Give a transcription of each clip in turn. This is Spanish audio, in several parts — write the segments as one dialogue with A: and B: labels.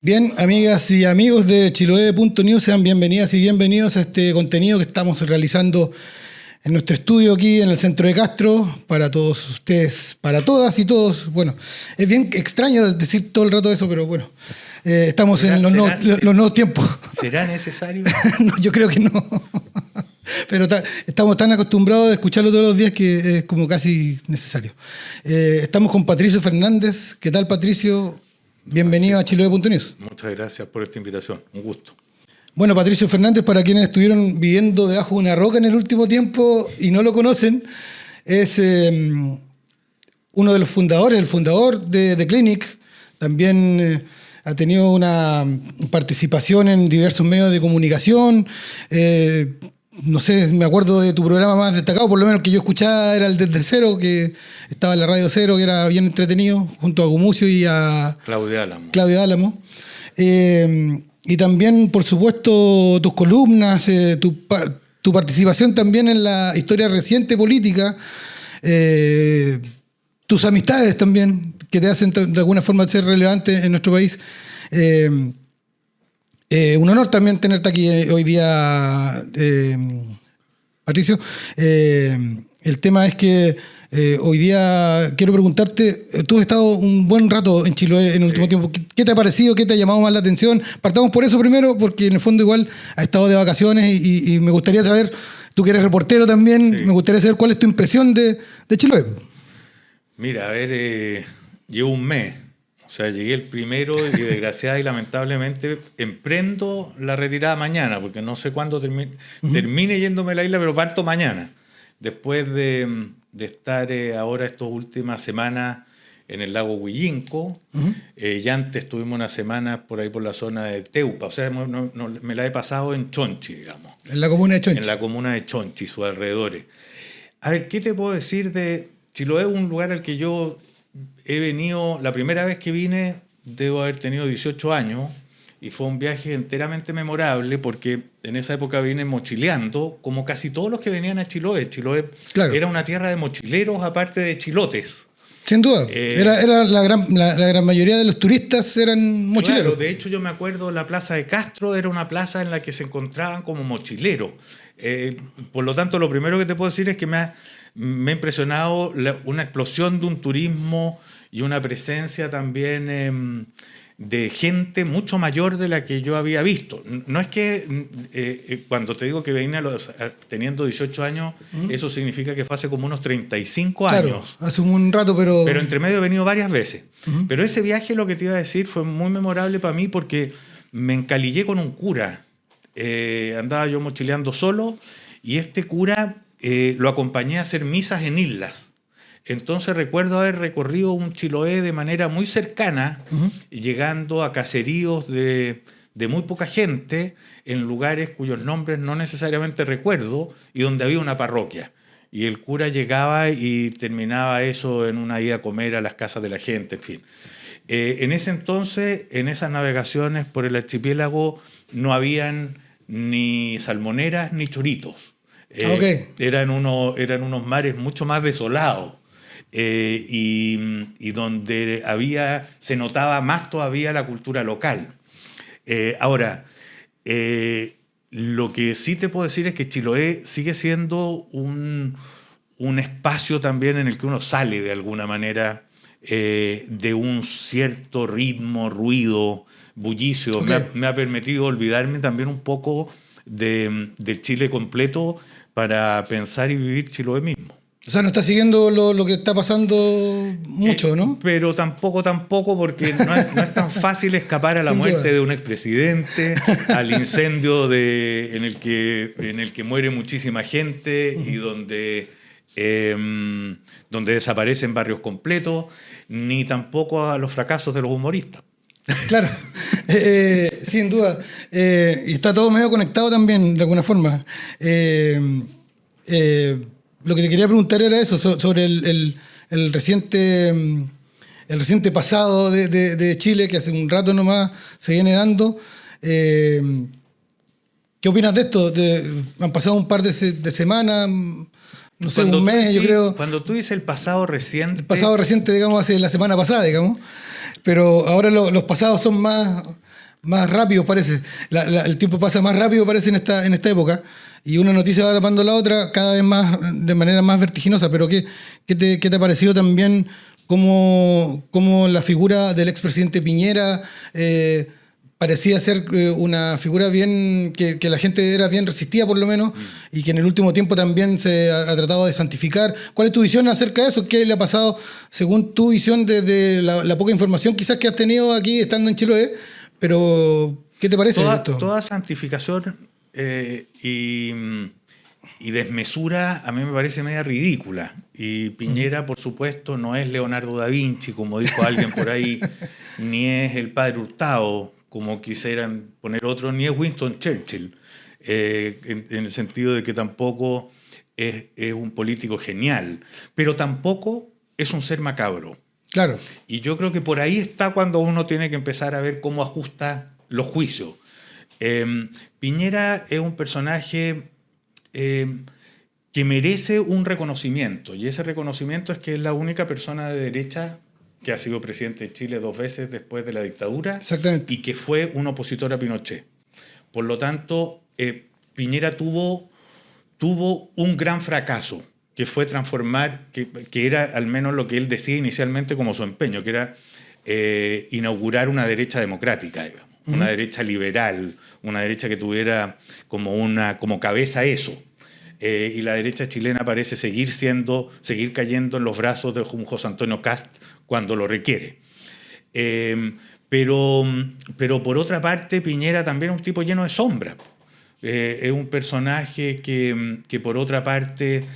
A: Bien, amigas y amigos de Chiloé.news, sean bienvenidas y bienvenidos a este contenido que estamos realizando en nuestro estudio aquí en el centro de Castro, para todos ustedes, para todas y todos. Bueno, es bien extraño decir todo el rato eso, pero bueno, estamos en los nuevos tiempos.
B: ¿Será necesario?
A: No, yo creo que no. Pero estamos tan acostumbrados a escucharlo todos los días que es como casi necesario. Estamos con Patricio Fernández. ¿Qué tal, Patricio? Bienvenido a Chiloé.news.
B: Muchas gracias por esta invitación, un gusto.
A: Bueno, Patricio Fernández, para quienes estuvieron viviendo debajo de una roca en el último tiempo y no lo conocen, es uno de los fundadores, el fundador de The Clinic. También ha tenido una participación en diversos medios de comunicación. No sé, me acuerdo de tu programa más destacado, por lo menos que yo escuchaba, era el Desde Cero, que estaba en la Radio Cero, que era bien entretenido, junto a Gumucio y a Claudia Álamo. Y también, por supuesto, tus columnas, tu participación también en la historia reciente política, tus amistades también, que te hacen de alguna forma ser relevante en nuestro país. Un honor también tenerte aquí hoy día, Patricio. El tema es que hoy día quiero preguntarte, tú has estado un buen rato en Chiloé en el último tiempo. ¿Qué te ha parecido? ¿Qué te ha llamado más la atención? Partamos por eso primero, porque en el fondo igual has estado de vacaciones y me gustaría saber, tú que eres reportero también, me gustaría saber cuál es tu impresión de Chiloé.
B: Mira, a ver, llevo un mes. O sea, llegué el primero y desgraciada y lamentablemente emprendo la retirada mañana, porque no sé cuándo termine yéndome a la isla, pero parto mañana. Después de estar ahora estas últimas semanas en el lago Huillinco, ya antes tuvimos una semana por ahí por la zona de Teupa, o sea, me la he pasado en Chonchi, digamos.
A: En la comuna de Chonchi.
B: En la comuna de Chonchi, sus alrededores. A ver, ¿qué te puedo decir de Chiloé? Un lugar al que yo he venido, la primera vez que vine, debo haber tenido 18 años, y fue un viaje enteramente memorable porque en esa época vine mochileando, como casi todos los que venían a Chiloé. Chiloé era una tierra de mochileros, aparte de chilotes.
A: Sin duda, era la gran mayoría de los turistas eran mochileros.
B: Claro, de hecho yo me acuerdo la Plaza de Castro era una plaza en la que se encontraban como mochileros. Por lo tanto, lo primero que te puedo decir es que me ha impresionado una explosión de un turismo y una presencia también de gente mucho mayor de la que yo había visto. No es que cuando te digo que venía teniendo 18 años, eso significa que fue hace como unos 35 años.
A: Claro, hace un rato, pero...
B: Pero entre medio he venido varias veces. Pero ese viaje, lo que te iba a decir, fue muy memorable para mí porque me encalillé con un cura. Andaba yo mochileando solo y este cura lo acompañé a hacer misas en islas. Entonces recuerdo haber recorrido un Chiloé de manera muy cercana, llegando a caseríos de muy poca gente, en lugares cuyos nombres no necesariamente recuerdo, y donde había una parroquia. Y el cura llegaba y terminaba eso en una ida a comer a las casas de la gente, en fin. En ese entonces, en esas navegaciones por el archipiélago, no habían ni salmoneras ni choritos. Eran unos mares mucho más desolados. Y donde se notaba más todavía la cultura local. Ahora, lo que sí te puedo decir es que Chiloé sigue siendo un espacio también en el que uno sale de alguna manera de un cierto ritmo, ruido, bullicio. Me ha permitido olvidarme también un poco del Chile completo para pensar y vivir Chiloé mismo.
A: O sea, no está siguiendo lo que está pasando mucho, ¿no?
B: Pero tampoco, porque no es tan fácil escapar a la muerte de un expresidente, al incendio en el que muere muchísima gente y donde desaparecen barrios completos, ni tampoco a los fracasos de los humoristas.
A: Claro, sin duda. Y está todo medio conectado también, de alguna forma. Lo que te quería preguntar era eso, sobre el reciente pasado de Chile, que hace un rato nomás se viene dando. ¿Qué opinas de esto? Han pasado un par de semanas, no sé, un mes, yo creo.
B: Cuando tú dices el pasado reciente...
A: El pasado reciente, digamos, hace la semana pasada, digamos. Pero ahora los pasados son más más rápidos, parece. El tiempo pasa más rápido, parece, en esta época. Y una noticia va tapando la otra cada vez más, de manera más vertiginosa. Pero ¿qué te ha parecido también cómo la figura del expresidente Piñera parecía ser una figura bien que la gente era bien resistida, por lo menos, y que en el último tiempo también se ha tratado de santificar? ¿Cuál es tu visión acerca de eso? ¿Qué le ha pasado, según tu visión, desde la poca información quizás que has tenido aquí estando en Chiloé? Pero, ¿qué te parece esto?
B: Toda santificación y desmesura a mí me parece media ridícula. Y Piñera, por supuesto, no es Leonardo da Vinci, como dijo alguien por ahí, ni es el padre Hurtado, como quisieran poner otros, ni es Winston Churchill, en el sentido de que tampoco es un político genial, pero tampoco es un ser macabro.
A: Claro.
B: Y yo creo que por ahí está cuando uno tiene que empezar a ver cómo ajusta los juicios. Piñera es un personaje que merece un reconocimiento, y ese reconocimiento es que es la única persona de derecha que ha sido presidente de Chile 2 veces después de la dictadura.
A: Exactamente.
B: Y que fue un opositor a Pinochet. Por lo tanto, Piñera tuvo un gran fracaso, que fue transformar, que era al menos lo que él decía inicialmente como su empeño, que era inaugurar una derecha democrática, digamos, una derecha liberal, una derecha que tuviera como cabeza eso. Y la derecha chilena parece seguir cayendo en los brazos de un José Antonio Kast cuando lo requiere. Pero por otra parte, Piñera también es un tipo lleno de sombras. Es un personaje que por otra parte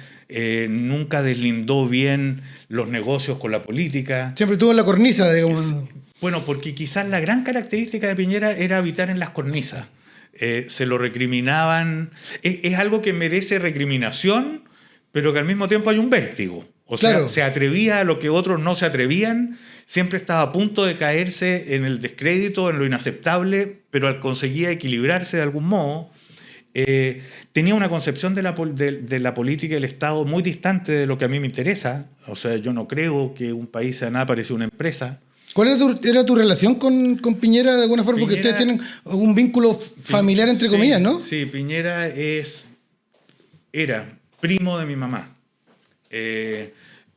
B: nunca deslindó bien los negocios con la política.
A: Siempre estuvo en la cornisa, digamos.
B: Bueno, porque quizás la gran característica de Piñera era habitar en las cornisas. Se lo recriminaban. Es algo que merece recriminación, pero que al mismo tiempo hay un vértigo. O sea,
A: claro,
B: se atrevía a lo que otros no se atrevían, siempre estaba a punto de caerse en el descrédito, en lo inaceptable, pero conseguía equilibrarse de algún modo. Tenía una concepción de la política y el Estado muy distante de lo que a mí me interesa. O sea, yo no creo que un país sea nada parecido a una empresa.
A: ¿Cuál era tu relación con Piñera de alguna forma? Porque
B: Piñera,
A: ustedes tienen un vínculo familiar, entre comillas, ¿no?
B: Sí, Piñera era primo de mi mamá.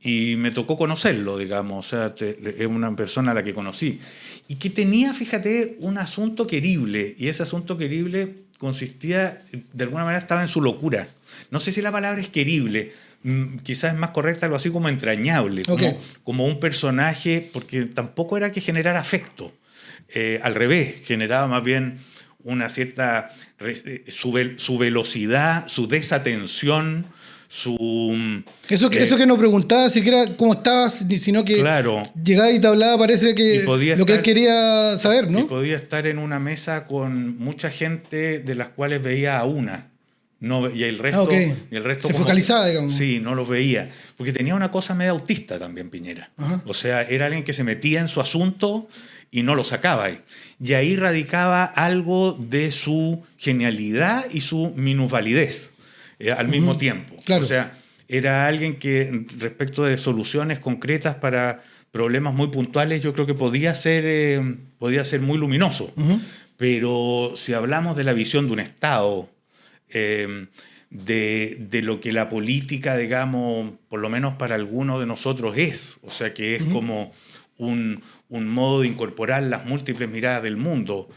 B: Y me tocó conocerlo, digamos. O sea, es una persona a la que conocí. Y que tenía, fíjate, un asunto querible. Y ese asunto querible consistía, de alguna manera estaba en su locura. No sé si la palabra es querible. Quizás es más correcta algo así como entrañable, como un personaje, porque tampoco era que generara afecto, al revés, generaba más bien una cierta, su velocidad, su desatención,
A: Eso que no preguntaba siquiera cómo estabas, sino que
B: claro,
A: llegaba y te hablaba, parece que lo que él quería saber, ¿no?
B: Y podía estar en una mesa con mucha gente de las cuales veía a una. No, y el resto,
A: se focalizaba, digamos.
B: Sí, no los veía. Porque tenía una cosa medio autista también, Piñera. Ajá. O sea, era alguien que se metía en su asunto y no lo sacaba. Y ahí radicaba algo de su genialidad y su minusvalidez al mismo tiempo.
A: Claro.
B: O sea, era alguien que respecto de soluciones concretas para problemas muy puntuales, yo creo que podía ser muy luminoso. Pero si hablamos de la visión de un Estado, de lo que la política, digamos, por lo menos para algunos de nosotros es, o sea, que es como un modo de incorporar las múltiples miradas del mundo,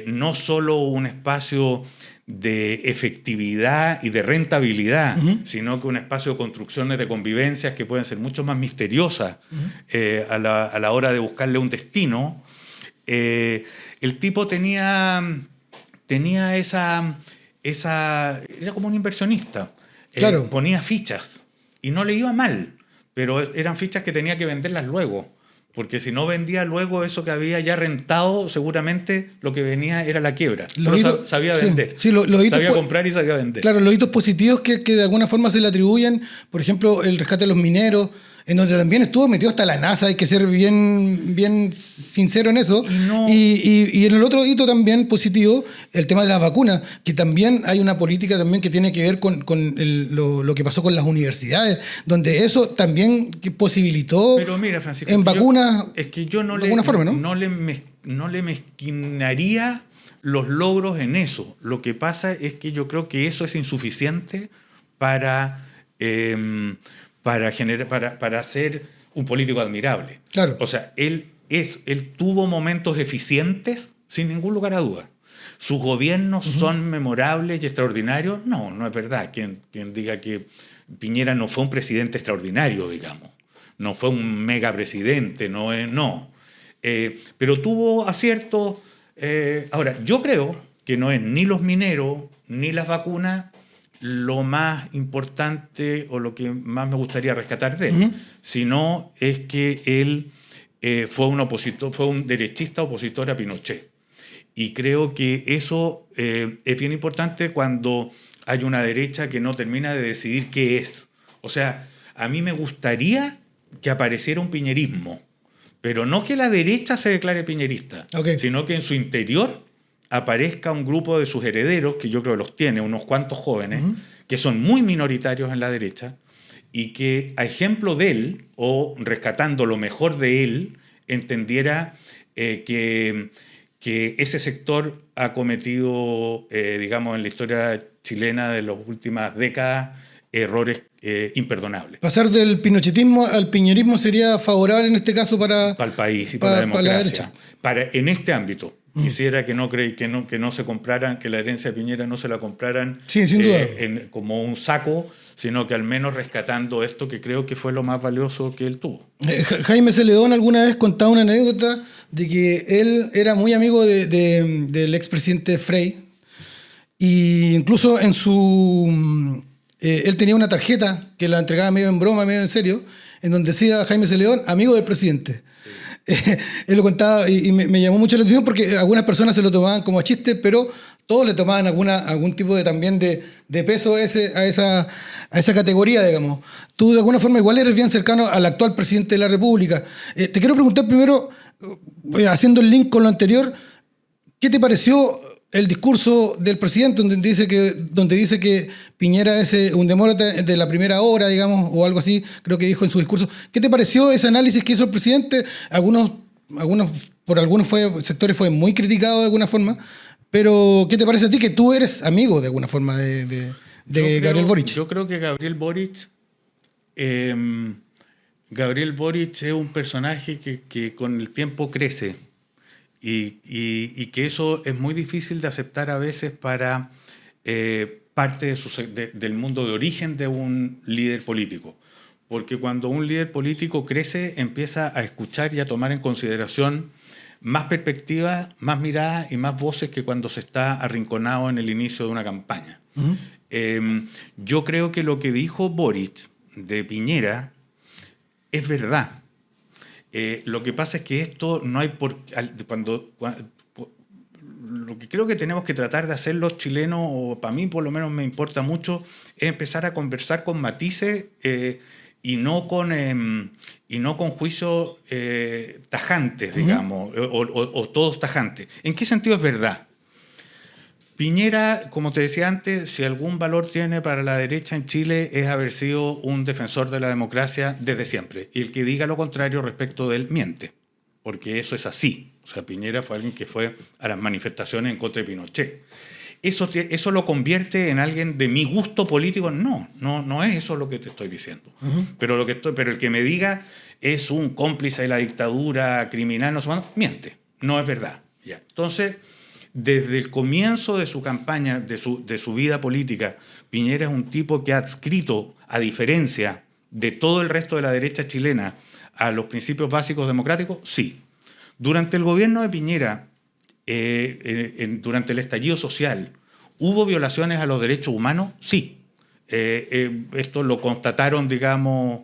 B: no solo un espacio de efectividad y de rentabilidad, sino que un espacio de construcciones de convivencias que pueden ser mucho más misteriosas a la hora de buscarle un destino. El tipo tenía esa era como un inversionista.
A: Claro.
B: Ponía fichas y no le iba mal, pero eran fichas que tenía que venderlas luego, porque si no vendía luego eso que había ya rentado, seguramente lo que venía era la quiebra. Sabía vender.
A: Sí,
B: sabía comprar y sabía vender.
A: Claro, los hitos positivos que de alguna forma se le atribuyen, por ejemplo, el rescate de los mineros, en donde también estuvo metido hasta la NASA, hay que ser bien sincero en eso.
B: No.
A: Y en el otro hito también positivo, el tema de las vacunas, que también hay una política también que tiene que ver con lo que pasó con las universidades, donde eso también posibilitó.
B: Pero mira, Francisco,
A: en vacunas.
B: Es que yo no
A: de alguna forma, ¿no?
B: no le no le mezquinaría los logros en eso. Lo que pasa es que yo creo que eso es insuficiente para ser un político admirable.
A: Claro.
B: O sea, él tuvo momentos eficientes, sin ningún lugar a duda. ¿Sus gobiernos son memorables y extraordinarios? No, no es verdad. Quien diga que Piñera no fue un presidente extraordinario, digamos. No fue un megapresidente, no. Pero tuvo aciertos. Ahora, yo creo que no es ni los mineros ni las vacunas lo más importante o lo que más me gustaría rescatar de él, sino es que él fue un derechista opositor a Pinochet. Y creo que eso es bien importante cuando hay una derecha que no termina de decidir qué es. O sea, a mí me gustaría que apareciera un piñerismo, pero no que la derecha se declare piñerista, sino que en su interior aparezca un grupo de sus herederos, que yo creo que los tiene, unos cuantos jóvenes, que son muy minoritarios en la derecha, y que a ejemplo de él, o rescatando lo mejor de él, entendiera que ese sector ha cometido, digamos, en la historia chilena de las últimas décadas, errores imperdonables.
A: Pasar del pinochetismo al piñerismo sería favorable en este caso para
B: el país y para la democracia.
A: Para
B: en este ámbito. Quisiera que no se compraran, que la herencia de Piñera no se la compraran
A: sin duda.
B: Como un saco, sino que al menos rescatando esto que creo que fue lo más valioso que él tuvo.
A: Jaime Celedón alguna vez contaba una anécdota de que él era muy amigo del expresidente Frei, y incluso en su... él tenía una tarjeta que la entregaba medio en broma, medio en serio, en donde decía Jaime Celedón, amigo del presidente. Él lo contaba y me llamó mucho la atención porque algunas personas se lo tomaban como a chiste, pero todos le tomaban algún tipo de peso a esa categoría, digamos. Tú de alguna forma igual eres bien cercano al actual presidente de la República. Te quiero preguntar primero, haciendo el link con lo anterior, ¿qué te pareció el discurso del presidente donde dice que Piñera es un demócrata de la primera hora, digamos, o algo así, creo que dijo en su discurso? ¿Qué te pareció ese análisis que hizo el presidente? Por algunos sectores fue muy criticado de alguna forma, pero ¿qué te parece a ti que tú eres amigo de alguna forma de Gabriel Boric?
B: Yo creo que Gabriel Boric es un personaje que con el tiempo crece. Y que eso es muy difícil de aceptar a veces para parte del mundo de origen de un líder político. Porque cuando un líder político crece, empieza a escuchar y a tomar en consideración más perspectivas, más miradas y más voces que cuando se está arrinconado en el inicio de una campaña. Yo creo que lo que dijo Boric de Piñera es verdad. Lo que pasa es que esto no hay lo que creo que tenemos que tratar de hacer los chilenos, o para mí por lo menos me importa mucho, es empezar a conversar con matices y no con juicios tajantes, digamos, o todos tajantes. ¿En qué sentido es verdad? Piñera, como te decía antes, si algún valor tiene para la derecha en Chile es haber sido un defensor de la democracia desde siempre. Y el que diga lo contrario respecto de él miente, porque eso es así. O sea, Piñera fue alguien que fue a las manifestaciones en contra de Pinochet. ¿Eso lo convierte en alguien de mi gusto político? No es eso lo que te estoy diciendo. Pero el que me diga es un cómplice de la dictadura criminal, no sé cuándo, miente. No es verdad. Ya. Entonces, desde el comienzo de su campaña, de su vida política, Piñera es un tipo que ha adscrito, a diferencia de todo el resto de la derecha chilena, a los principios básicos democráticos, sí. Durante el gobierno de Piñera, durante el estallido social, ¿hubo violaciones a los derechos humanos? Sí. Esto lo constataron, digamos,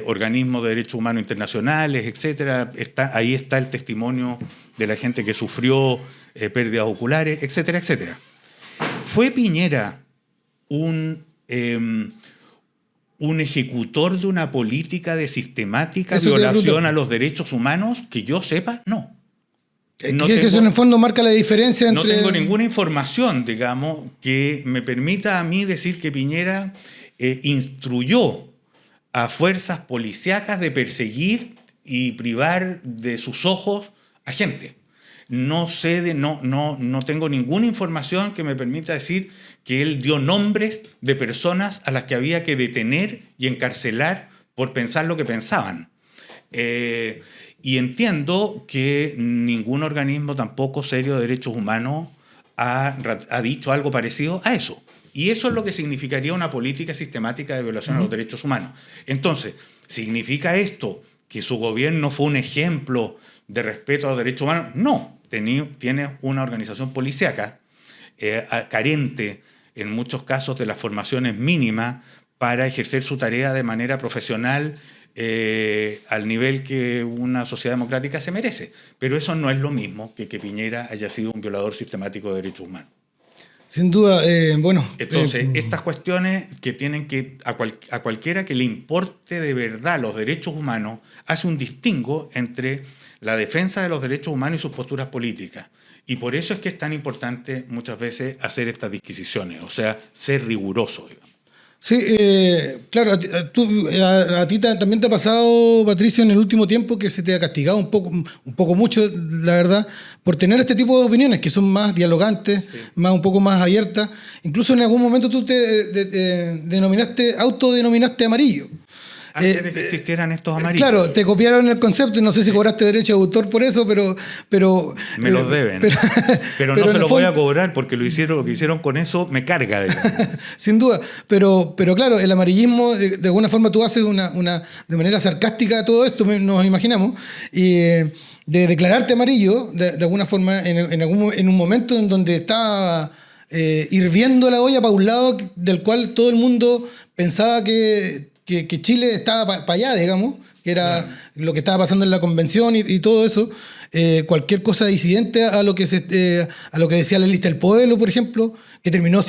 B: organismos de derechos humanos internacionales, etcétera. Ahí está el testimonio de la gente que sufrió pérdidas oculares, etcétera, etcétera. ¿Fue Piñera un ejecutor de una política de sistemática violación a los derechos humanos? Que yo sepa, no.
A: Eso en el fondo marca la diferencia entre...
B: No tengo ninguna información, digamos, que me permita a mí decir que Piñera instruyó a fuerzas policíacas de perseguir y privar de sus ojos agente. No tengo ninguna información que me permita decir que él dio nombres de personas a las que había que detener y encarcelar por pensar lo que pensaban. Y entiendo que ningún organismo tampoco serio de derechos humanos ha dicho algo parecido a eso. Y eso es lo que significaría una política sistemática de violación a los derechos humanos. Entonces, ¿significa esto que su gobierno fue un ejemplo de respeto a los derechos humanos? No. Tiene una organización policíaca carente en muchos casos de las formaciones mínimas para ejercer su tarea de manera profesional al nivel que una sociedad democrática se merece. Pero eso no es lo mismo que Piñera haya sido un violador sistemático de derechos humanos.
A: Sin duda, bueno.
B: Entonces, estas cuestiones que tienen que, a cualquiera que le importe de verdad los derechos humanos, hace un distingo entre la defensa de los derechos humanos y sus posturas políticas. Y por eso es que es tan importante muchas veces hacer estas disquisiciones, o sea, ser riguroso, digamos.
A: Sí, claro, a ti también te ha pasado, Patricio, en el último tiempo que se te ha castigado un poco mucho, la verdad, por tener este tipo de opiniones que son más dialogantes, sí, un poco más abiertas. Incluso en algún momento tú te autodenominaste amarillo.
B: Antes de que existieran estos amarillos.
A: Claro, te copiaron el concepto, no sé si cobraste derecho de autor por eso, pero
B: me los deben. Pero no se los voy a cobrar porque lo que hicieron con eso me carga.
A: Sin duda, pero claro, el amarillismo, de alguna forma tú haces de manera sarcástica todo esto, nos imaginamos, y de declararte amarillo, de alguna forma, en un momento en donde estaba hirviendo la olla para un lado del cual todo el mundo pensaba que Chile estaba para allá, digamos, que era lo que estaba pasando en la convención y todo eso. Cualquier cosa disidente a lo que decía la lista del pueblo, por ejemplo, que terminó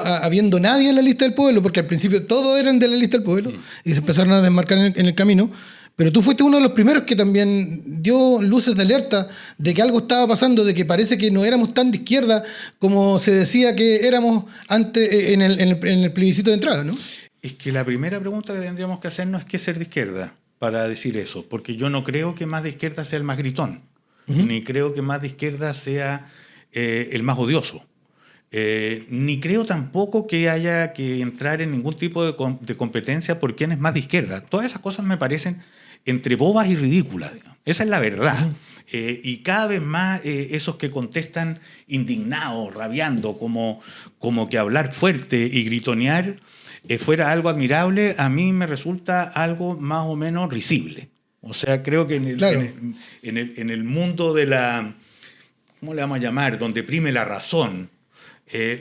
A: habiendo nadie en la lista del pueblo, porque al principio todos eran de la lista del pueblo y se empezaron a desmarcar en el camino. Pero tú fuiste uno de los primeros que también dio luces de alerta de que algo estaba pasando, de que parece que no éramos tan de izquierda como se decía que éramos antes en el plebiscito de entrada, ¿no?
B: Es que la primera pregunta que tendríamos que hacernos es qué ser de izquierda para decir eso, porque yo no creo que más de izquierda sea el más gritón, ni creo que más de izquierda sea el más odioso, ni creo tampoco que haya que entrar en ningún tipo de competencia por quién es más de izquierda. Todas esas cosas me parecen entre bobas y ridículas, digamos. Esa es la verdad. Y cada vez más esos que contestan indignados, rabiando, como que hablar fuerte y gritonear fuera algo admirable, a mí me resulta algo más o menos risible. O sea, creo que en el mundo de la, ¿cómo le vamos a llamar?, donde prime la razón,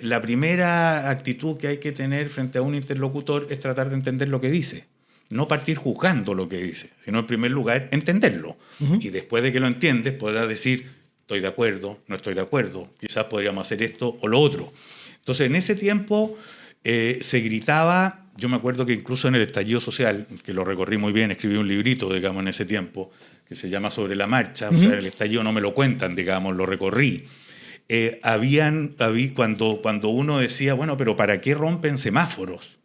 B: la primera actitud que hay que tener frente a un interlocutor es tratar de entender lo que dice. No partir juzgando lo que dice, sino en primer lugar entenderlo. Y después de que lo entiendes, podrás decir, estoy de acuerdo, no estoy de acuerdo, quizás podríamos hacer esto o lo otro. Entonces, en ese tiempo se gritaba, yo me acuerdo que incluso en el estallido social, que lo recorrí muy bien, escribí un librito, digamos, en ese tiempo, que se llama Sobre la marcha, o sea, el estallido no me lo cuentan, digamos, lo recorrí. Cuando uno decía, bueno, pero ¿para qué rompen semáforos?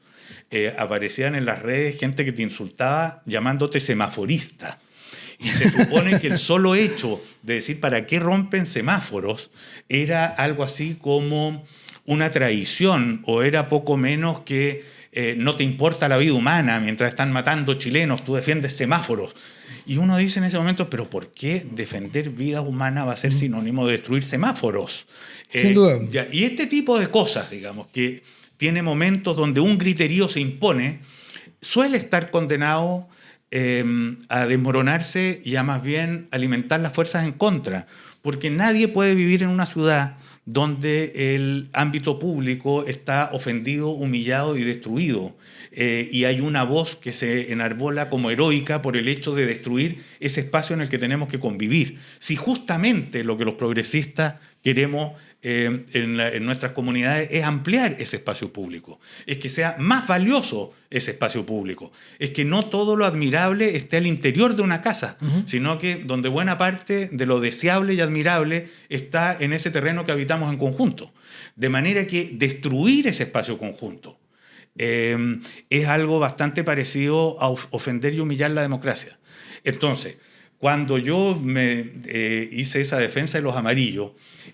B: Aparecían en las redes gente que te insultaba llamándote semaforista. Y se supone que el solo hecho de decir ¿para qué rompen semáforos? Era algo así como una traición, o era poco menos que no te importa la vida humana, mientras están matando chilenos, tú defiendes semáforos. Y uno dice en ese momento, ¿pero por qué defender vida humana va a ser sinónimo de destruir semáforos?
A: Sin duda.
B: Y este tipo de cosas, digamos, que tiene momentos donde un griterío se impone, suele estar condenado a desmoronarse y a más bien alimentar las fuerzas en contra, porque nadie puede vivir en una ciudad donde el ámbito público está ofendido, humillado y destruido, y hay una voz que se enarbola como heroica por el hecho de destruir ese espacio en el que tenemos que convivir. Si justamente lo que los progresistas queremos en nuestras comunidades es ampliar ese espacio público, es que sea más valioso ese espacio público, es que no todo lo admirable esté al interior de una casa, sino que donde buena parte de lo deseable y admirable está en ese terreno que habitamos en conjunto. De manera que destruir ese espacio conjunto es algo bastante parecido a ofender y humillar la democracia. Entonces, cuando yo hice esa defensa de los amarillos,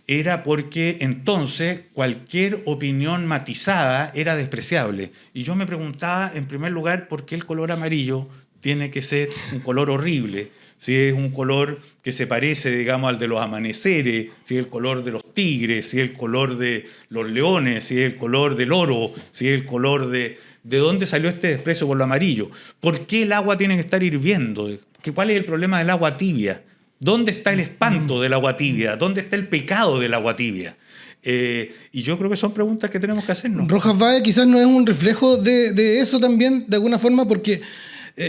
B: era porque entonces cualquier opinión matizada era despreciable. Y yo me preguntaba, en primer lugar, ¿por qué el color amarillo tiene que ser un color horrible? Si es un color que se parece, digamos, al de los amaneceres, si es el color de los tigres, si es el color de los leones, si es el color del oro, si es el color de... ¿De dónde salió este desprecio por lo amarillo? ¿Por qué el agua tiene que estar hirviendo? ¿Cuál es el problema del agua tibia? ¿Dónde está el espanto del agua tibia? ¿Dónde está el pecado del agua tibia? Y yo creo que son preguntas que tenemos que hacernos.
A: Rojas Báez quizás no es un reflejo de eso también, de alguna forma, porque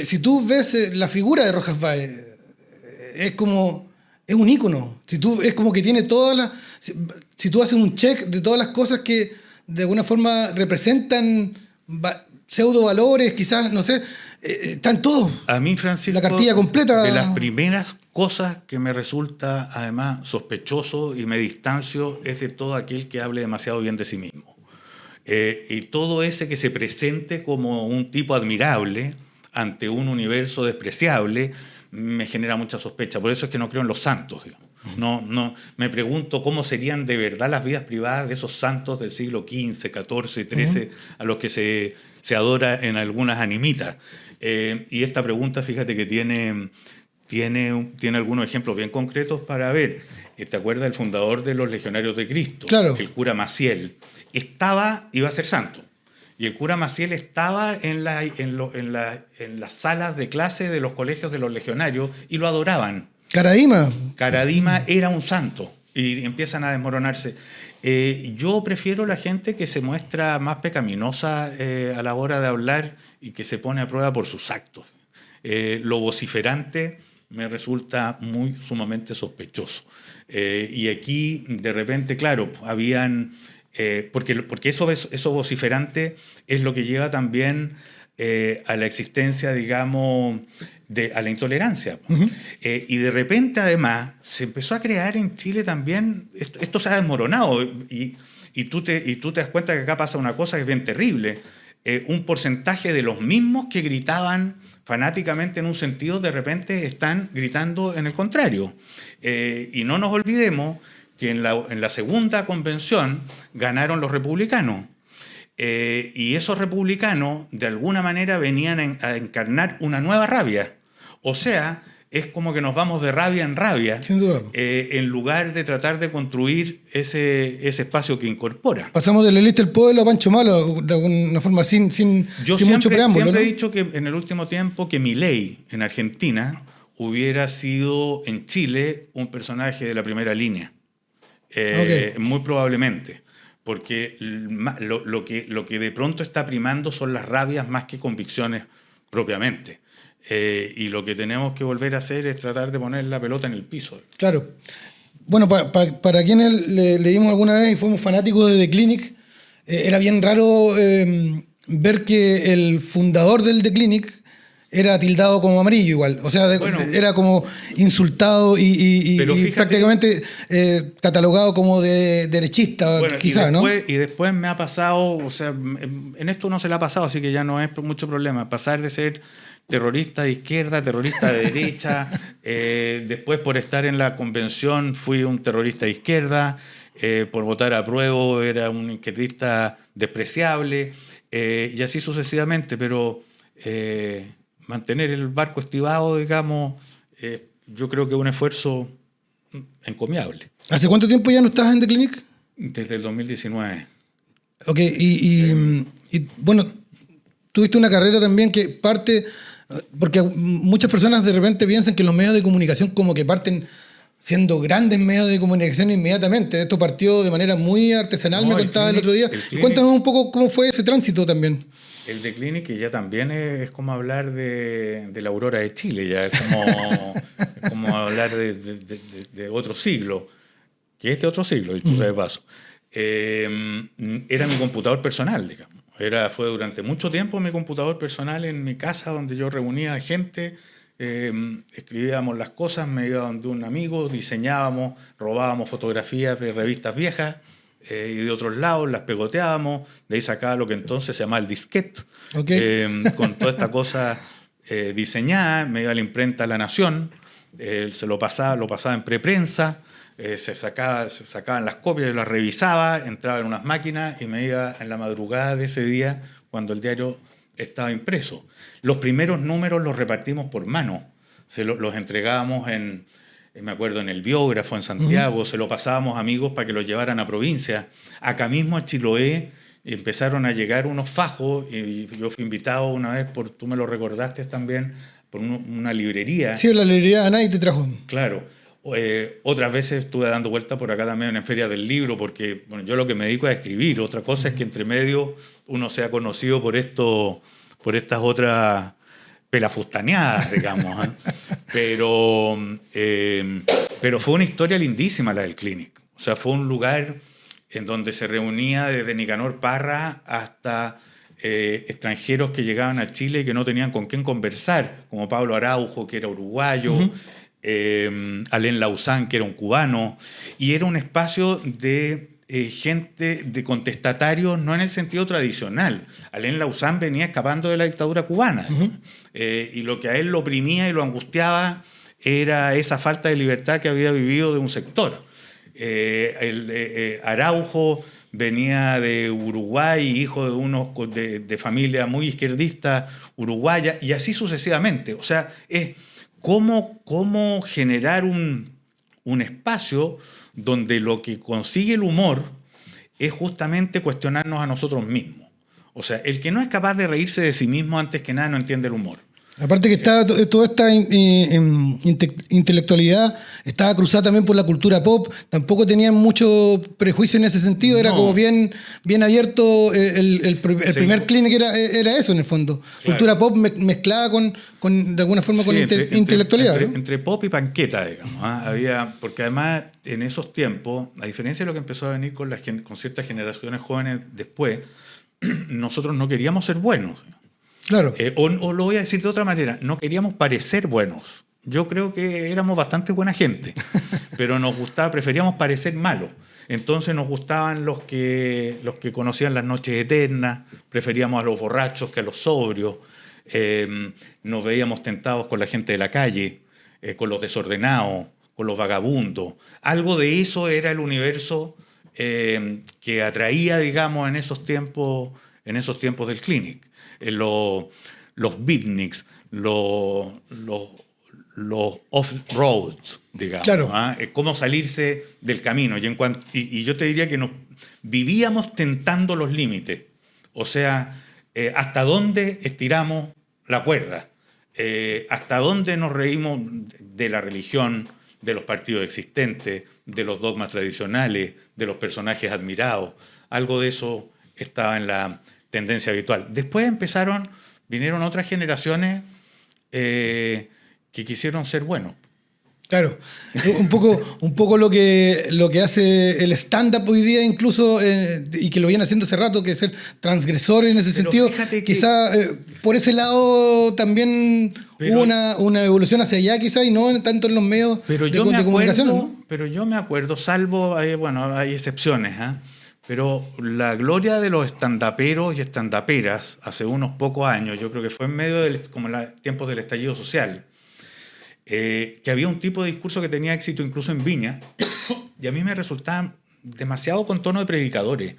A: si tú ves la figura de Rojas Báez, es un ícono. Es como que tiene todas las... Si tú haces un check de todas las cosas que de alguna forma representan pseudo valores, quizás, no sé, están todos.
B: A mí, Francisco,
A: la cartilla completa.
B: De las primeras cosas que me resulta además sospechoso y me distancio es de todo aquel que hable demasiado bien de sí mismo. Y todo ese que se presente como un tipo admirable ante un universo despreciable me genera mucha sospecha. Por eso es que no creo en los santos, digamos. No, me pregunto cómo serían de verdad las vidas privadas de esos santos del siglo XV, XIV, XIII, a los que se adora en algunas animitas. Y esta pregunta, fíjate que tiene algunos ejemplos bien concretos para ver. ¿Te acuerdas del fundador de los Legionarios de Cristo?
A: Claro.
B: El cura Maciel. Iba a ser santo. Y el cura Maciel estaba en las salas de clase de los colegios de los legionarios y lo adoraban. Caradima era un santo y empiezan a desmoronarse. Yo prefiero la gente que se muestra más pecaminosa a la hora de hablar y que se pone a prueba por sus actos. Lo vociferante me resulta sumamente sospechoso. Y aquí, de repente, claro, habían... porque eso vociferante es lo que lleva también a la existencia, digamos, a la intolerancia.
A: Uh-huh.
B: Y de repente, además, se empezó a crear en Chile también, esto se ha desmoronado, y tú te das cuenta que acá pasa una cosa que es bien terrible. Un porcentaje de los mismos que gritaban fanáticamente en un sentido, de repente están gritando en el contrario. Y no nos olvidemos que en la segunda convención ganaron los republicanos. Y esos republicanos, de alguna manera, venían a encarnar una nueva rabia. O sea, es como que nos vamos de rabia en rabia,
A: sin duda,
B: en lugar de tratar de construir ese espacio que incorpora.
A: Pasamos de la lista del pueblo a Pancho Malo, de alguna forma, sin mucho preámbulo.
B: Siempre
A: ¿no?
B: he dicho que en el último tiempo que Milei en Argentina hubiera sido en Chile un personaje de la primera línea. Muy probablemente, porque lo que de pronto está primando son las rabias más que convicciones propiamente. Y lo que tenemos que volver a hacer es tratar de poner la pelota en el piso.
A: Claro. Bueno, para quienes leímos alguna vez y fuimos fanáticos de The Clinic, era bien raro ver que el fundador del The Clinic era tildado como amarillo igual. O sea, era como insultado y fíjate, prácticamente catalogado como de derechista, quizás, ¿no?
B: Y después me ha pasado, o sea, en esto no se le ha pasado, así que ya no es mucho problema, pasar de ser terrorista de izquierda, terrorista de derecha, después por estar en la convención fui un terrorista de izquierda, por votar a prueba era un izquierdista despreciable, y así sucesivamente, pero mantener el barco estivado, digamos, yo creo que es un esfuerzo encomiable.
A: ¿Hace cuánto tiempo ya no estás en The Clinic?
B: Desde el 2019.
A: Ok, y bueno, tuviste una carrera también que parte... Porque muchas personas de repente piensan que los medios de comunicación como que parten siendo grandes medios de comunicación inmediatamente. Esto partió de manera muy artesanal, me contaba el otro día. Cuéntanos un poco cómo fue ese tránsito también.
B: El The Clinic, que ya también es como hablar de la aurora de Chile, ya es como hablar de otro siglo, que es de otro siglo, dicho sea de paso. Era mi computador personal, digamos. Fue durante mucho tiempo mi computador personal en mi casa, donde yo reunía gente, escribíamos las cosas, me iba donde un amigo, diseñábamos, robábamos fotografías de revistas viejas y de otros lados, las pegoteábamos, de ahí sacaba lo que entonces se llamaba el disquete, con toda esta cosa diseñada, me iba a la imprenta La Nación, lo pasaba en preprensa, se sacaban las copias, yo las revisaba, entraba en unas máquinas y me iba en la madrugada de ese día cuando el diario estaba impreso. Los primeros números los repartimos por mano, los entregábamos me acuerdo, en El Biógrafo, en Santiago, se lo pasábamos a amigos para que los llevaran a provincia. Acá mismo a Chiloé empezaron a llegar unos fajos y yo fui invitado una vez, tú me lo recordaste también, por una librería.
A: Sí, la librería Anay te trajo.
B: Claro. Otras veces estuve dando vuelta por acá también en Feria del Libro, porque bueno, yo lo que me dedico es a escribir. Otra cosa es que entre medio uno sea conocido por estas otras pelafustaneadas, digamos. Pero fue una historia lindísima la del Clinic. O sea, fue un lugar en donde se reunía desde Nicanor Parra hasta extranjeros que llegaban a Chile y que no tenían con quién conversar, como Pablo Araujo, que era uruguayo, Alain Lauzán, que era un cubano, y era un espacio de gente, de contestatarios, no en el sentido tradicional. Alain Lauzán venía escapando de la dictadura cubana, y lo que a él lo oprimía y lo angustiaba era esa falta de libertad que había vivido de un sector. Araujo venía de Uruguay, hijo de familia muy izquierdista uruguaya, y así sucesivamente. O sea, es cómo generar un espacio donde lo que consigue el humor es justamente cuestionarnos a nosotros mismos. O sea, el que no es capaz de reírse de sí mismo antes que nada no entiende el humor.
A: Aparte que toda esta intelectualidad estaba cruzada también por la cultura pop, tampoco tenían mucho prejuicio en ese sentido, era como bien abierto, el primer Clinic era eso en el fondo, claro. Cultura pop mezclada con de alguna forma con intelectualidad.
B: Entre pop y panqueta, digamos. Porque además en esos tiempos, a diferencia de lo que empezó a venir con ciertas generaciones jóvenes después, nosotros no queríamos ser buenos.
A: Claro.
B: O lo voy a decir de otra manera, no queríamos parecer buenos. Yo creo que éramos bastante buena gente, pero preferíamos parecer malos. Entonces nos gustaban los que conocían las noches eternas, preferíamos a los borrachos que a los sobrios, nos veíamos tentados con la gente de la calle, con los desordenados, con los vagabundos. Algo de eso era el universo que atraía, digamos, en esos tiempos del Clinic. Los beatniks, los off-roads, digamos.
A: Claro.
B: Cómo salirse del camino. Y yo te diría que vivíamos tentando los límites. O sea, hasta dónde estiramos la cuerda, hasta dónde nos reímos de la religión, de los partidos existentes, de los dogmas tradicionales, de los personajes admirados. Algo de eso estaba en la tendencia habitual. Después vinieron otras generaciones que quisieron ser buenos.
A: Claro, un poco lo que hace el stand-up hoy día incluso, y que lo viene haciendo hace rato, que es ser transgresor en ese sentido. Quizá por ese lado también hubo una evolución hacia allá quizá, y no tanto en los medios de comunicación, ¿no?
B: Pero yo me acuerdo, salvo, hay excepciones, pero la gloria de los estandaperos y estandaperas hace unos pocos años, yo creo que fue en medio de tiempos del estallido social, que había un tipo de discurso que tenía éxito incluso en Viña, y a mí me resultaba demasiado con tono de predicadores.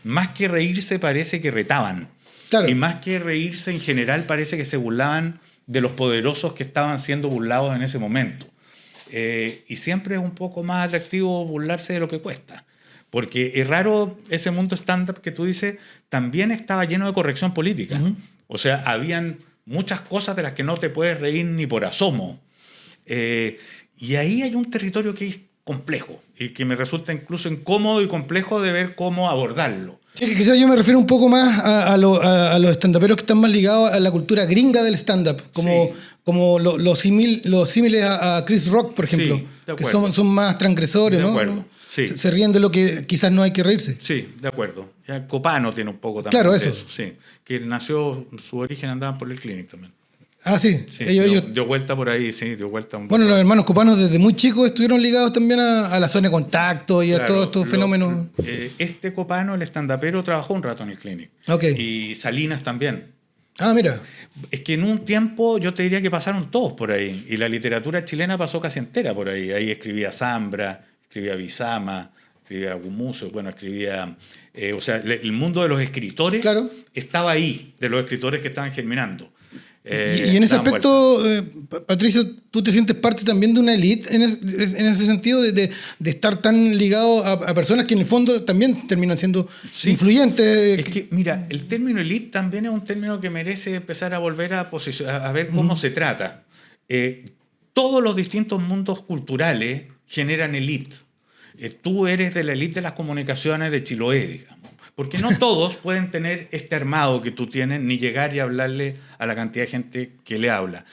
B: Más que reírse parece que retaban. Claro. Y más que reírse en general parece que se burlaban de los poderosos que estaban siendo burlados en ese momento. Y siempre es un poco más atractivo burlarse de lo que cuesta. Porque es raro ese mundo stand-up que tú dices, también estaba lleno de corrección política. Uh-huh. O sea, habían muchas cosas de las que no te puedes reír ni por asomo. Y ahí hay un territorio que es complejo y que me resulta incluso incómodo y complejo de ver cómo abordarlo.
A: Sí, que quizás yo me refiero un poco más a los stand-uperos que están más ligados a la cultura gringa del stand-up, como los símiles a Chris Rock, por ejemplo, que son más transgresores, ¿no? Sí. Se ríen de lo que quizás no hay que reírse.
B: Sí, de acuerdo. Ya Copano tiene un poco también.
A: Claro, eso.
B: Sí, que nació, su origen andaban por el Clinic también.
A: Ah, sí.
B: Dio vuelta por ahí, sí, dio vuelta.
A: Bueno, los hermanos Copanos desde muy chicos estuvieron ligados también a la zona de contacto y a todos estos fenómenos.
B: Este Copano, el estandapero, trabajó un rato en el Clinic.
A: Okay.
B: Y Salinas también.
A: Ah, mira.
B: Es que en un tiempo yo te diría que pasaron todos por ahí, y la literatura chilena pasó casi entera por ahí. Ahí escribía Zambra, escribía Bizama, escribía Gumucio, bueno, escribía... o sea, el mundo de los escritores
A: Claro.
B: estaba ahí, de los escritores que estaban germinando.
A: Y en ese aspecto, Patricio, ¿tú te sientes parte también de una élite en ese sentido de estar tan ligado a personas que en el fondo también terminan siendo influyentes?
B: Es que, mira, el término élite también es un término que merece empezar a volver a ver cómo se trata. Todos los distintos mundos culturales generan élite. Tú eres de la élite de las comunicaciones de Chiloé, digamos. Porque no todos pueden tener este armado que tú tienes, ni llegar y hablarle a la cantidad de gente que le habla.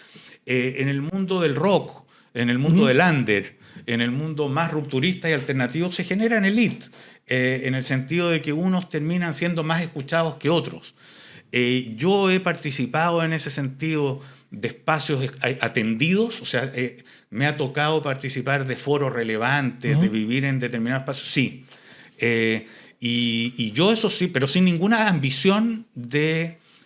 B: En el mundo del rock, en el mundo del under, en el mundo más rupturista y alternativo, se generan élite, en el sentido de que unos terminan siendo más escuchados que otros. Yo he participado en ese sentido de espacios atendidos, o sea, me ha tocado participar de foros relevantes, de vivir en determinados espacios, sí. Y yo eso sí, pero sin ninguna ambición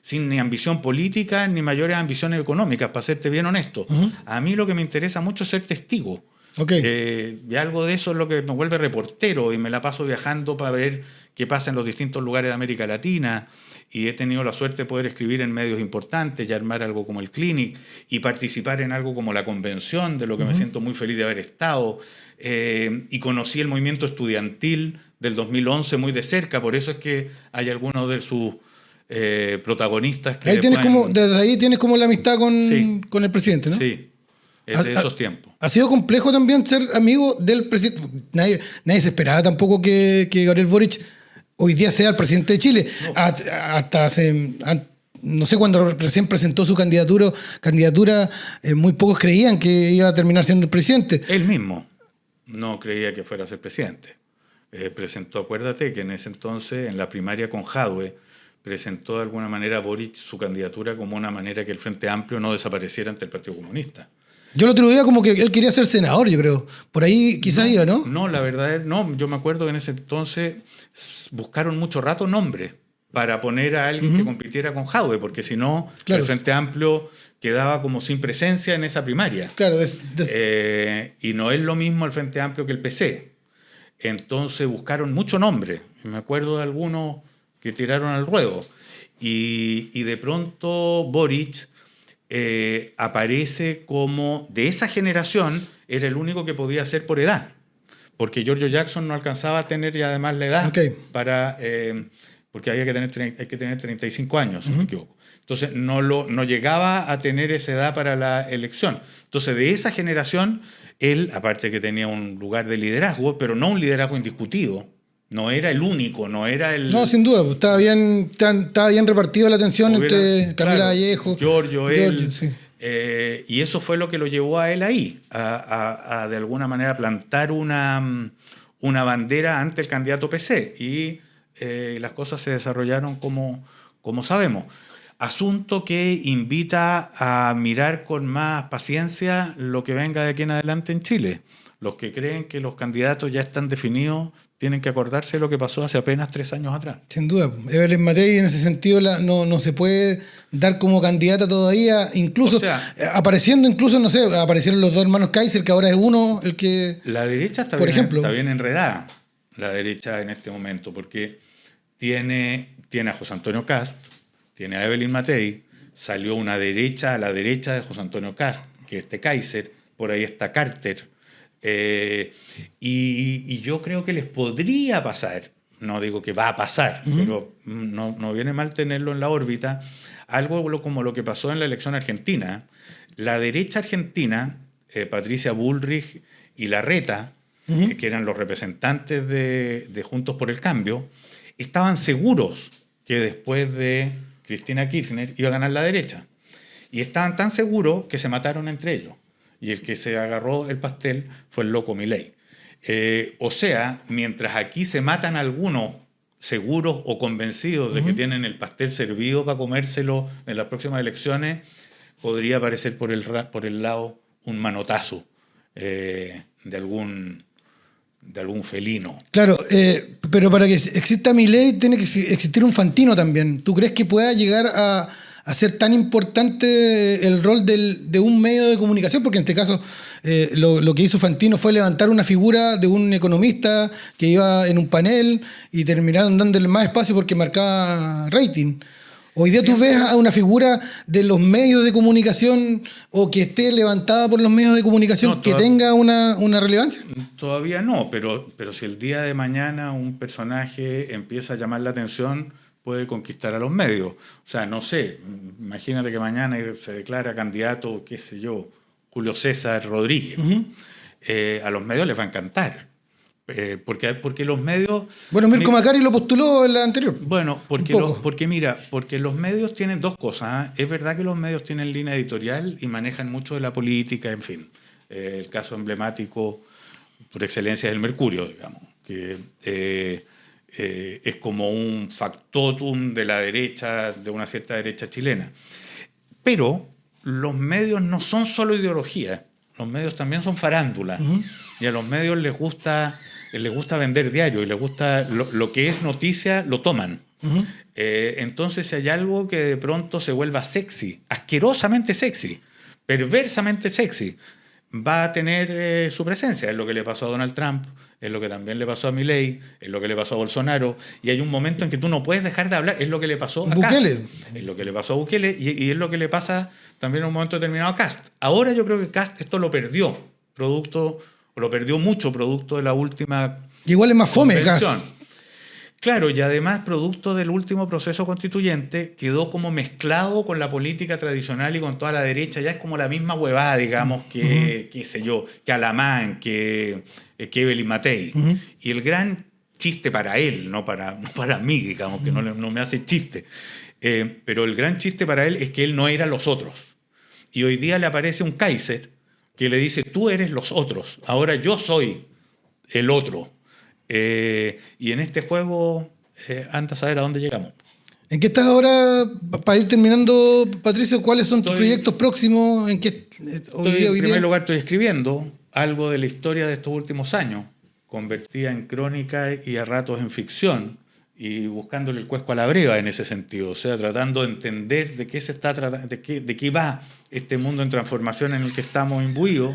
B: sin ni ambición política ni mayores ambiciones económicas, para serte bien honesto. A mí lo que me interesa mucho es ser testigo.
A: Okay.
B: Y algo de eso es lo que me vuelve reportero, y me la paso viajando para ver qué pasa en los distintos lugares de América Latina, y he tenido la suerte de poder escribir en medios importantes y armar algo como el Clinic y participar en algo como la Convención, de lo que me siento muy feliz de haber estado, y conocí el movimiento estudiantil del 2011 muy de cerca, por eso es que hay algunos de sus protagonistas que...
A: Desde ahí tienes como la amistad con el presidente, ¿no?
B: Sí, es de esos tiempos.
A: ¿Ha sido complejo también ser amigo del presidente? Nadie se esperaba tampoco que Gabriel Boric hoy día sea el presidente de Chile. No. Hasta hace... No sé, cuando recién presentó su candidatura, muy pocos creían que iba a terminar siendo el presidente.
B: Él mismo no creía que fuera a ser presidente. Presentó, acuérdate que en ese entonces, en la primaria con Jadwe, presentó de alguna manera a Boric su candidatura como una manera que el Frente Amplio no desapareciera ante el Partido Comunista.
A: Yo lo otro día como que él quería ser senador, yo creo. Por ahí quizás iba, ¿no?
B: No, la verdad es no. Yo me acuerdo que en ese entonces buscaron mucho rato nombres para poner a alguien que compitiera con Jadwe, porque si no, el Frente Amplio quedaba como sin presencia en esa primaria.
A: Claro.
B: Y no es lo mismo el Frente Amplio que el PC. Entonces buscaron mucho nombre. Me acuerdo de algunos que tiraron al ruedo. Y de pronto Boric aparece como, de esa generación, era el único que podía ser por edad. Porque Giorgio Jackson no alcanzaba a tener ya además la edad para... porque hay que tener 35 años, si no me equivoco. Entonces no llegaba a tener esa edad para la elección. Entonces de esa generación, él, aparte que tenía un lugar de liderazgo, pero no un liderazgo indiscutido, no era el único, no era el...
A: No, sin duda, estaba bien repartido la atención entre Camila Vallejo,
B: Giorgio, él. Sí. Y eso fue lo que lo llevó a él ahí, a de alguna manera plantar una bandera ante el candidato PC. Y las cosas se desarrollaron como sabemos. Asunto que invita a mirar con más paciencia lo que venga de aquí en adelante en Chile. Los que creen que los candidatos ya están definidos tienen que acordarse de lo que pasó hace apenas 3 años atrás.
A: Sin duda. Evelyn Matei en ese sentido no se puede dar como candidata todavía, incluso, o sea, apareciendo incluso, no sé, aparecieron los dos hermanos Kaiser, que ahora es uno el que...
B: La derecha está bien enredada, la derecha en este momento, porque tiene a José Antonio Kast, tiene a Evelyn Matei, salió una derecha a la derecha de José Antonio Kast, que es Kaiser, por ahí está Carter. Y yo creo que les podría pasar, no digo que va a pasar, pero no viene mal tenerlo en la órbita, algo como lo que pasó en la elección argentina. La derecha argentina, Patricia Bullrich y Larreta, que eran los representantes de Juntos por el Cambio, estaban seguros que después de Cristina Kirchner iba a ganar la derecha. Y estaban tan seguros que se mataron entre ellos. Y el que se agarró el pastel fue el loco Milei. O sea, mientras aquí se matan algunos seguros o convencidos de que tienen el pastel servido para comérselo en las próximas elecciones, podría aparecer por el lado un manotazo de algún felino.
A: Claro, pero para que exista Milei tiene que existir un Fantino también. ¿Tú crees que pueda llegar a ser tan importante el rol de un medio de comunicación, porque en este caso lo que hizo Fantino fue levantar una figura de un economista que iba en un panel y terminaron dándole más espacio porque marcaba rating. Hoy día tú ves a una figura de los medios de comunicación o que esté levantada por los medios de comunicación que tenga una relevancia.
B: Todavía no, pero si el día de mañana un personaje empieza a llamar la atención, puede conquistar a los medios. O sea, no sé, imagínate que mañana se declara candidato, qué sé yo, Julio César Rodríguez. A los medios les va a encantar. Porque los medios...
A: Bueno, Mirko Macari lo postuló en la anterior.
B: Bueno, porque los medios tienen dos cosas. Es verdad que los medios tienen línea editorial y manejan mucho de la política, en fin. El caso emblemático por excelencia es el Mercurio, digamos, que es como un factotum de la derecha, de una cierta derecha chilena. Pero los medios no son solo ideología, los medios también son farándula. Y a los medios les gusta vender diario y les gusta lo que es noticia, lo toman. Entonces, si hay algo que de pronto se vuelva sexy, asquerosamente sexy, perversamente sexy, va a tener su presencia. Es lo que le pasó a Donald Trump, es lo que también le pasó a Milei, es lo que le pasó a Bolsonaro, y hay un momento en que tú no puedes dejar de hablar. Es lo que le pasó a
A: Bukele.
B: Kast, es lo que le pasó a Bukele, y es lo que le pasa también en un momento determinado a Kast. Ahora yo creo que Kast esto lo perdió, lo perdió mucho producto de la última
A: Igual es más fome, Kast.
B: Claro, y además, producto del último proceso constituyente, quedó como mezclado con la política tradicional y con toda la derecha. Ya es como la misma huevada, digamos, qué sé yo, que Alamán, que Evelyn Matei. Y el gran chiste para él, no para mí, digamos, que no me hace chiste, pero el gran chiste para él es que él no era los otros. Y hoy día le aparece un Kaiser que le dice, tú eres los otros, ahora yo soy el otro. Y en este juego anda a saber a dónde llegamos.
A: ¿En qué estás ahora, para ir terminando, Patricio? ¿Cuáles son tus proyectos próximos? En
B: primer lugar, estoy escribiendo algo de la historia de estos últimos años, convertida en crónica y a ratos en ficción, y buscándole el cuesco a la breva en ese sentido, o sea, tratando de entender de qué se está tratando, de qué va este mundo en transformación en el que estamos imbuidos.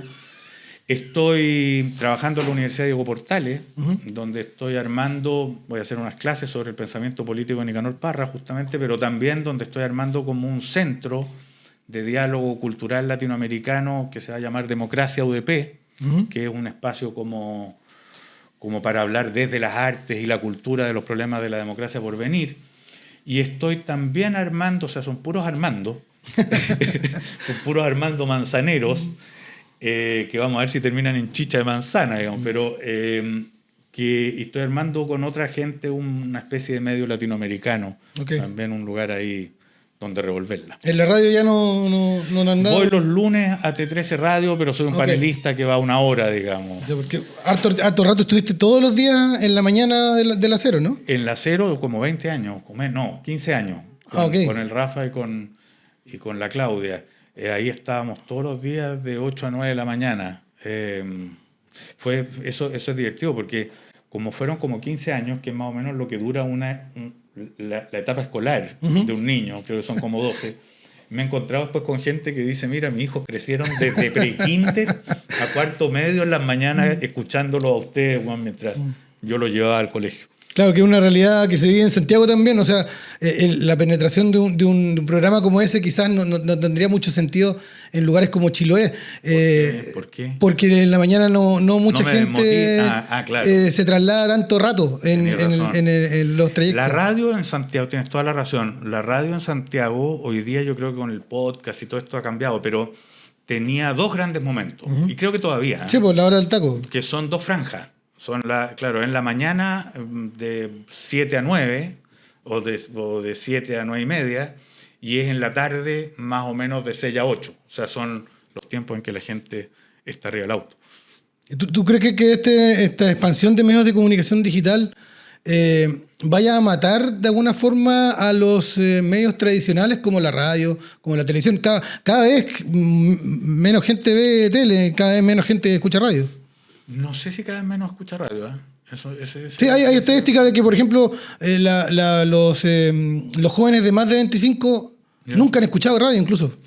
B: Estoy trabajando en la Universidad Diego Portales, donde voy a hacer unas clases sobre el pensamiento político de Nicanor Parra, justamente, pero también donde estoy armando como un centro de diálogo cultural latinoamericano que se va a llamar Democracia UDP, que es un espacio como para hablar desde las artes y la cultura de los problemas de la democracia por venir. Y estoy también armando, o sea, son puros Armando, son puros Armando manzaneros, que vamos a ver si terminan en chicha de manzana, digamos, pero que estoy armando con otra gente una especie de medio latinoamericano, también un lugar ahí donde revolverla.
A: ¿En la radio ya no han dado?
B: Voy los lunes a T13 Radio, pero soy un panelista que va 1 hora, digamos.
A: Ya, porque harto rato estuviste todos los días en la mañana de la Cero, ¿no?
B: En la Cero como 20 años, 15 años, con el Rafa y con la Claudia. Ahí estábamos todos los días de 8 a 9 de la mañana. Eso es divertido porque fueron como 15 años, que es más o menos lo que dura la etapa escolar de un niño, creo que son como 12. Me he encontrado después con gente que dice, mira, mis hijos crecieron desde pre-kinder a cuarto medio en las mañanas escuchándolo a ustedes mientras yo lo llevaba al colegio.
A: Claro, que es una realidad que se vive en Santiago también. O sea, la penetración de un programa como ese quizás no tendría mucho sentido en lugares como Chiloé.
B: ¿Por qué?
A: Porque en la mañana no mucha gente
B: claro.
A: Se traslada tanto rato en los trayectos.
B: La radio en Santiago, tienes toda la razón. La radio en Santiago, hoy día yo creo que con el podcast y todo esto ha cambiado, pero tenía 2 grandes momentos. Y creo que todavía.
A: Sí, pues la hora del taco.
B: Que son 2 franjas. Claro, en la mañana de 7 a 9 o de 7 a 9 y media, y es en la tarde más o menos de 6 a 8. O sea, son los tiempos en que la gente está arriba del auto.
A: ¿Tú crees que esta expansión de medios de comunicación digital vaya a matar de alguna forma a los medios tradicionales como la radio, como la televisión? Cada vez menos gente ve tele, cada vez menos gente escucha radio.
B: No sé si cada vez menos escucha radio, ¿eh?
A: Sí, hay estadísticas de que, por ejemplo, los jóvenes de más de 25 Nunca han escuchado radio incluso.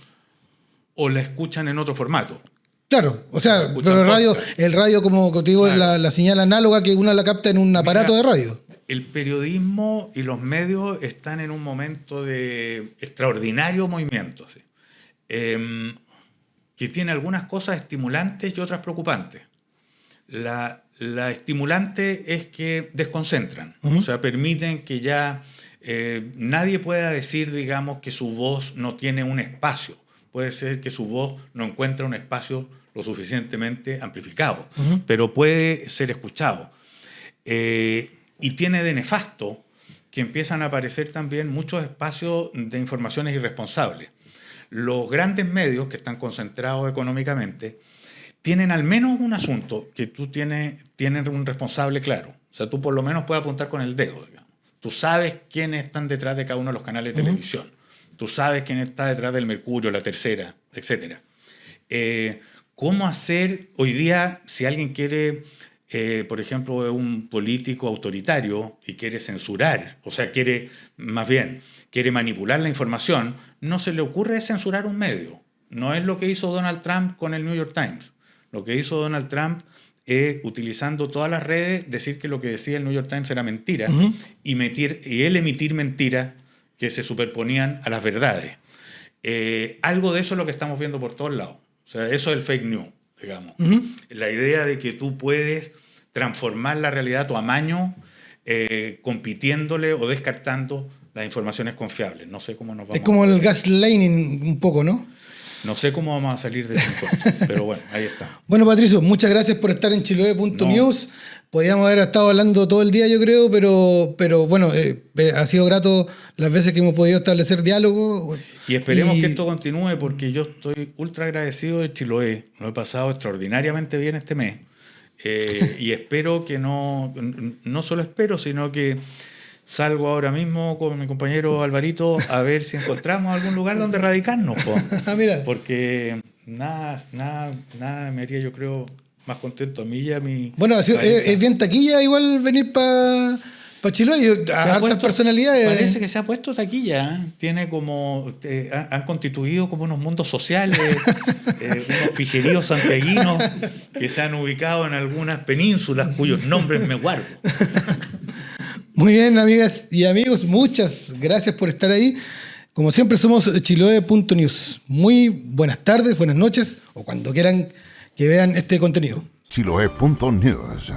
B: O la escuchan en otro formato.
A: Claro, o sea,
B: Escuchan
A: pero
B: podcast.
A: el radio, como te digo, es
B: Claro.
A: la señal análoga que uno la capta en un aparato
B: Mira,
A: de radio.
B: El periodismo y los medios están en un momento de extraordinario movimiento, ¿sí? Que tiene algunas cosas estimulantes y otras preocupantes. La estimulante es que desconcentran, o sea, permiten que ya nadie pueda decir, digamos, que su voz no tiene un espacio. Puede ser que su voz no encuentra un espacio lo suficientemente amplificado, pero puede ser escuchado. Y tiene de nefasto que empiezan a aparecer también muchos espacios de informaciones irresponsables. Los grandes medios que están concentrados económicamente tienen al menos un asunto que tienen un responsable claro. O sea, tú por lo menos puedes apuntar con el dedo, digamos. Tú sabes quiénes están detrás de cada uno de los canales de televisión. Tú sabes quién está detrás del Mercurio, La Tercera, etc. ¿Cómo hacer hoy día si alguien quiere, por ejemplo, un político autoritario y quiere censurar, o sea, quiere manipular la información, no se le ocurre censurar un medio? No es lo que hizo Donald Trump con el New York Times. Lo que hizo Donald Trump es, utilizando todas las redes, decir que lo que decía el New York Times era mentira y él emitir mentiras que se superponían a las verdades. Algo de eso es lo que estamos viendo por todos lados. O sea, eso es el fake news, digamos. La idea de que tú puedes transformar la realidad a tu amaño, compitiéndole o descartando las informaciones confiables. No sé cómo nos vamos.
A: Es como el gaslighting un poco, ¿no?
B: No sé cómo vamos a salir de esto, pero bueno, ahí está.
A: Bueno, Patricio, muchas gracias por estar en Chiloé.news. Podríamos haber estado hablando todo el día, yo creo, pero bueno, ha sido grato las veces que hemos podido establecer diálogo.
B: Y esperemos que esto continúe, porque yo estoy ultra agradecido de Chiloé. Lo he pasado extraordinariamente bien este mes. Y espero que no solo espero, sino que salgo ahora mismo con mi compañero Alvarito a ver si encontramos algún lugar donde radicarnos.
A: Mira.
B: Porque nada me haría, yo creo, más contento a mí y a mi...
A: Bueno, es bien taquilla igual venir para Chiloé. Hartas personalidades.
B: Parece que se ha puesto taquilla. Tiene como... han constituido como unos mundos sociales, unos picheríos santiaguinos que se han ubicado en algunas penínsulas cuyos nombres me guardo.
A: Muy bien, amigas y amigos, muchas gracias por estar ahí. Como siempre, somos Chiloé.news. Muy buenas tardes, buenas noches, o cuando quieran que vean este contenido.
C: Chiloé.news